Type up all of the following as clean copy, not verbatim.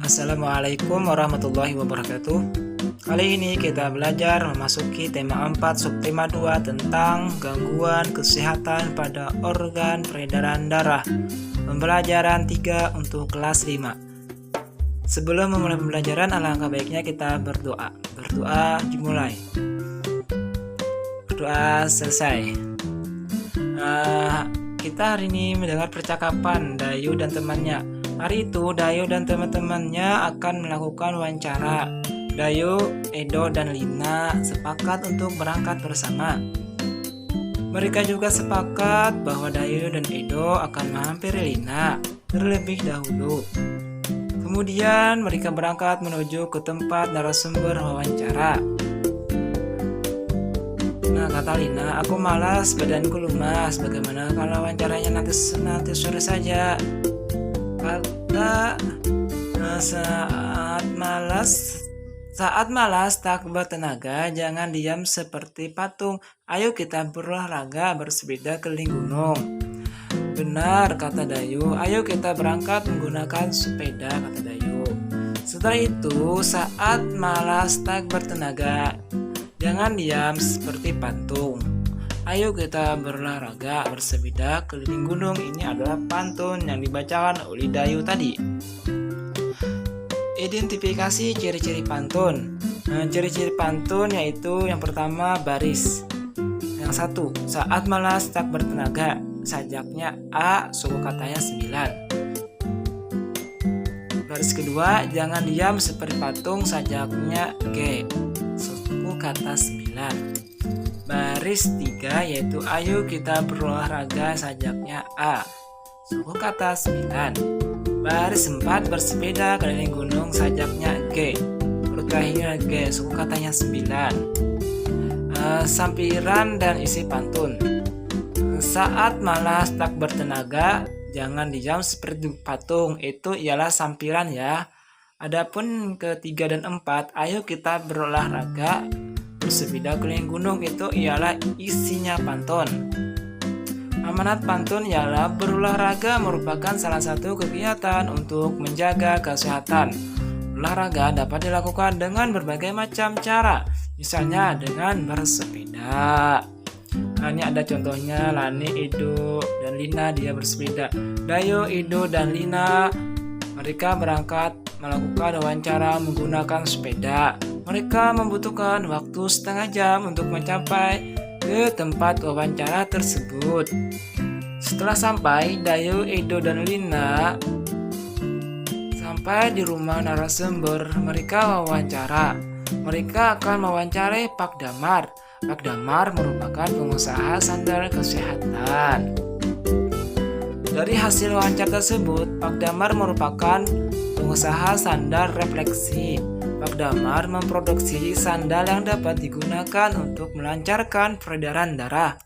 Assalamualaikum warahmatullahi wabarakatuh. Kali ini kita belajar memasuki tema 4 subtema 2 tentang gangguan kesehatan pada organ peredaran darah. Pembelajaran 3 untuk kelas 5. Sebelum memulai pembelajaran, alangkah baiknya kita berdoa. Berdoa dimulai. Berdoa selesai. Kita hari ini mendengar percakapan Dayu dan temannya. Hari itu Dayu dan teman-temannya akan melakukan wawancara. Dayu, Edo, dan Lina sepakat untuk berangkat bersama. Mereka juga sepakat bahwa Dayu dan Edo akan menghampiri Lina terlebih dahulu. Kemudian mereka berangkat menuju ke tempat narasumber wawancara. Nah, kata Lina, aku malas, badanku lemas. Bagaimana kalau wawancaranya nanti sore saja? Kata saat malas tak bertenaga, jangan diam seperti patung. Ayo kita berolahraga, bersepeda keliling gunung. Benar, kata Dayu. Ayo kita berangkat menggunakan sepeda, kata Dayu. Setelah itu, saat malas tak bertenaga, jangan diam seperti patung. Ayo kita berolahraga, bersepeda keliling gunung. Ini adalah pantun yang dibacakan oleh Dayu tadi. Identifikasi ciri-ciri pantun. Ciri-ciri pantun yaitu yang pertama baris. Yang satu, saat malas tak bertenaga. Sajaknya A, suku katanya 9. Baris kedua, jangan diam seperti patung. Sajaknya G, suku kata 9. Baris 3 yaitu ayo kita berolahraga, sajaknya A, suku kata 9. Baris 4 bersepeda keliling gunung, sajaknya G, huruf terakhirnya G, suku katanya 9. Sampiran dan isi pantun. Saat malas tak bertenaga, jangan diam seperti patung, itu ialah sampiran ya. Adapun ketiga dan 4, ayo kita berolahraga, bersepeda keliling gunung, itu ialah isinya pantun. Amanat pantun ialah berolahraga merupakan salah satu kegiatan untuk menjaga kesehatan. Olahraga dapat dilakukan dengan berbagai macam cara, misalnya dengan bersepeda. Nah, ini ada contohnya, Lani, Edo, dan Lina dia bersepeda. Dayu, Edo, dan Lina mereka berangkat melakukan wawancara menggunakan sepeda. Mereka membutuhkan waktu setengah jam untuk mencapai ke tempat wawancara tersebut. Setelah sampai, Dayu, Edo, dan Lina sampai di rumah narasumber. Mereka wawancara. Mereka akan mewawancarai Pak Damar. Pak Damar merupakan pengusaha sandal kesehatan. Dari hasil wawancara tersebut, Pak Damar merupakan pengusaha sandal refleksi. Pak Damar memproduksi sandal yang dapat digunakan untuk melancarkan peredaran darah.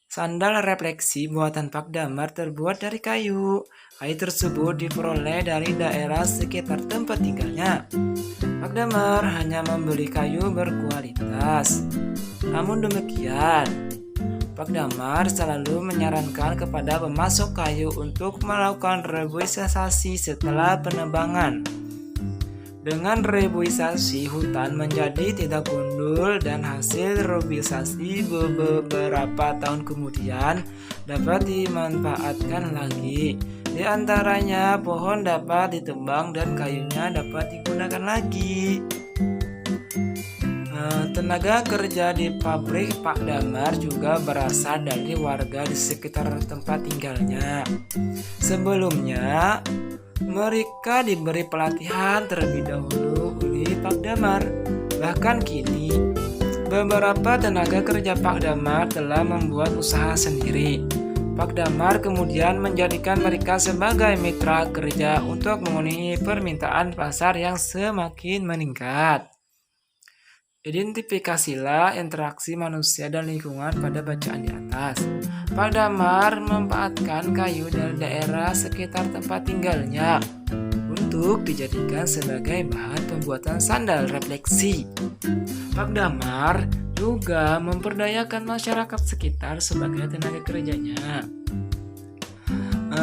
Sandal refleksi buatan Pak Damar terbuat dari kayu. Kayu tersebut diperoleh dari daerah sekitar tempat tinggalnya. Pak Damar hanya membeli kayu berkualitas. Namun demikian, Pak Damar selalu menyarankan kepada pemasok kayu untuk melakukan reboisasi setelah penebangan. Dengan reboisasi, hutan menjadi tidak gundul dan hasil reboisasi beberapa tahun kemudian dapat dimanfaatkan lagi. Di antaranya, pohon dapat ditebang dan kayunya dapat digunakan lagi. Tenaga kerja di pabrik Pak Damar juga berasal dari warga di sekitar tempat tinggalnya. Sebelumnya, mereka diberi pelatihan terlebih dahulu oleh Pak Damar. Bahkan kini, beberapa tenaga kerja Pak Damar telah membuat usaha sendiri. Pak Damar kemudian menjadikan mereka sebagai mitra kerja untuk memenuhi permintaan pasar yang semakin meningkat. Identifikasilah interaksi manusia dan lingkungan pada bacaan di atas. Pak Damar memanfaatkan kayu dari daerah sekitar tempat tinggalnya untuk dijadikan sebagai bahan pembuatan sandal refleksi. Pak Damar juga memperdayakan masyarakat sekitar sebagai tenaga kerjanya.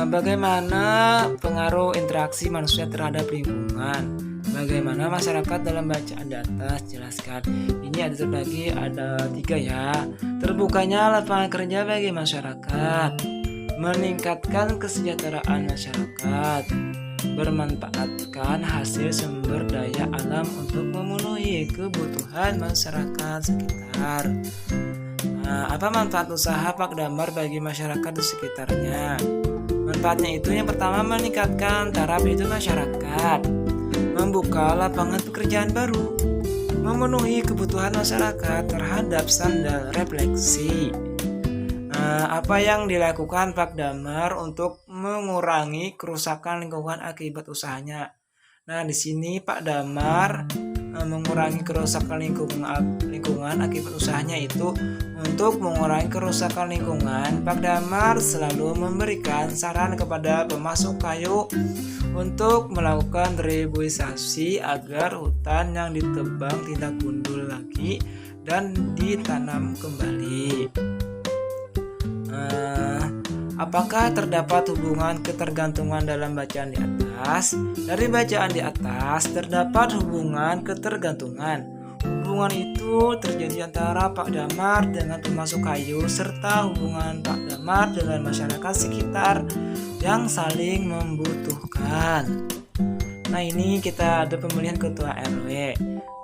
Bagaimana pengaruh interaksi manusia terhadap lingkungan? Bagaimana masyarakat dalam bacaan di atas? Jelaskan. Ini terbagi ada 3 ya. Terbukanya lapangan kerja bagi masyarakat, meningkatkan kesejahteraan masyarakat, bermanfaatkan hasil sumber daya alam untuk memenuhi kebutuhan masyarakat sekitar. Apa manfaat usaha Pak Damar bagi masyarakat di sekitarnya? Manfaatnya itu yang pertama meningkatkan taraf hidup masyarakat, membuka lapangan pekerjaan baru, memenuhi kebutuhan masyarakat terhadap standar refleksi. Apa yang dilakukan Pak Damar untuk mengurangi kerusakan lingkungan akibat usahanya? Nah, di sini Pak Damar mengurangi kerusakan lingkungan akibat usahanya itu. Untuk mengurangi kerusakan lingkungan, Pak Damar selalu memberikan saran kepada pemasok kayu untuk melakukan reboisasi agar hutan yang ditebang tidak gundul lagi dan ditanam kembali. Apakah terdapat hubungan ketergantungan dalam bacaan di atas? Dari bacaan di atas terdapat hubungan ketergantungan. Hubungan itu terjadi antara Pak Damar dengan pemasok kayu serta hubungan Pak Damar dengan masyarakat sekitar yang saling membutuhkan. Nah, ini kita ada pemilihan ketua RW.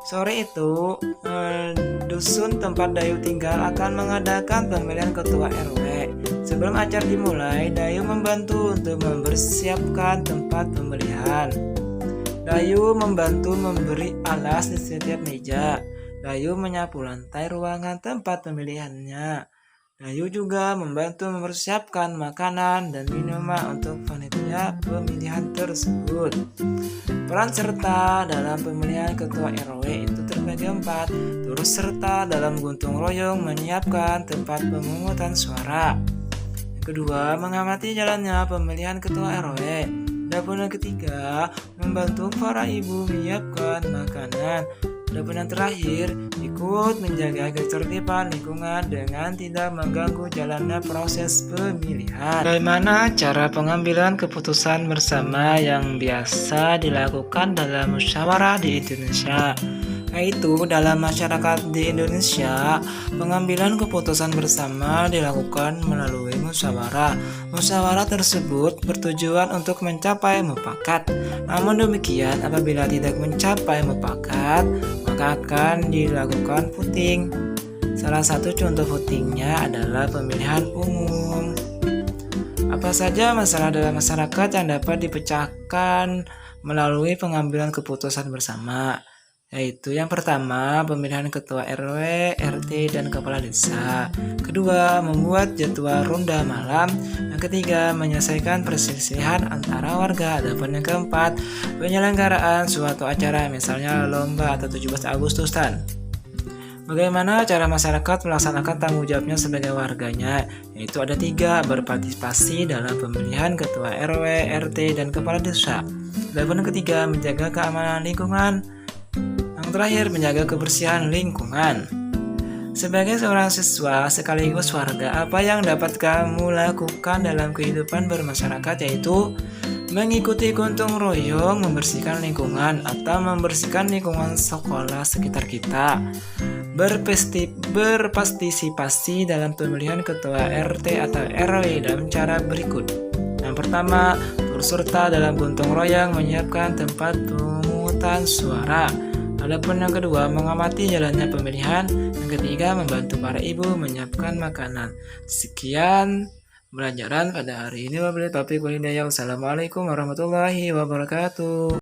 Sore itu, dusun tempat Dayu tinggal akan mengadakan pemilihan ketua RW. Sebelum acara dimulai, Dayu membantu untuk mempersiapkan tempat pemilihan. Dayu membantu memberi alas di setiap meja. Dayu menyapu lantai ruangan tempat pemilihannya. Dayu juga membantu mempersiapkan makanan dan minuman untuk panitia pemilihan tersebut. Peran serta dalam pemilihan ketua RW itu terbagi 4. Turut serta dalam gotong royong menyiapkan tempat pemungutan suara. Yang kedua, mengamati jalannya pemilihan ketua RW. Dan yang ketiga, membantu para ibu menyiapkan makanan. Dan yang terakhir, ikut menjaga ketertiban lingkungan dengan tidak mengganggu jalannya proses pemilihan. Bagaimana cara pengambilan keputusan bersama yang biasa dilakukan dalam musyawarah di Indonesia? Yaitu dalam masyarakat di Indonesia, pengambilan keputusan bersama dilakukan melalui musyawarah. Musyawarah tersebut bertujuan untuk mencapai mufakat. Namun demikian, apabila tidak mencapai mufakat, maka akan dilakukan voting. Salah satu contoh votingnya adalah pemilihan umum. Apa saja masalah dalam masyarakat yang dapat dipecahkan melalui pengambilan keputusan bersama? Yaitu yang pertama, pemilihan ketua RW, RT, dan kepala desa. Kedua, membuat jadwal ronda malam. Yang ketiga, menyelesaikan perselisihan antara warga. Dan yang keempat, penyelenggaraan suatu acara, misalnya lomba atau 17 Agustusan. Bagaimana cara masyarakat melaksanakan tanggung jawabnya sebagai warganya? Yaitu ada 3, berpartisipasi dalam pemilihan ketua RW, RT, dan kepala desa. Dan yang ketiga, menjaga keamanan lingkungan. Yang terakhir, menjaga kebersihan lingkungan. Sebagai seorang siswa sekaligus warga, apa yang dapat kamu lakukan dalam kehidupan bermasyarakat? Yaitu mengikuti gotong royong, membersihkan lingkungan atau membersihkan lingkungan sekolah sekitar kita. Berpartisipasi dalam pemilihan ketua RT atau RW dalam cara berikut. Yang pertama, turut serta dalam gotong royong menyiapkan tempat pemungutan suara. Adapun yang kedua, mengamati jalannya pemilihan. Yang ketiga, membantu para ibu menyiapkan makanan. Sekian pembelajaran pada hari ini. Wabillahi taufiq wal hidayah. Wassalamualaikum warahmatullahi wabarakatuh.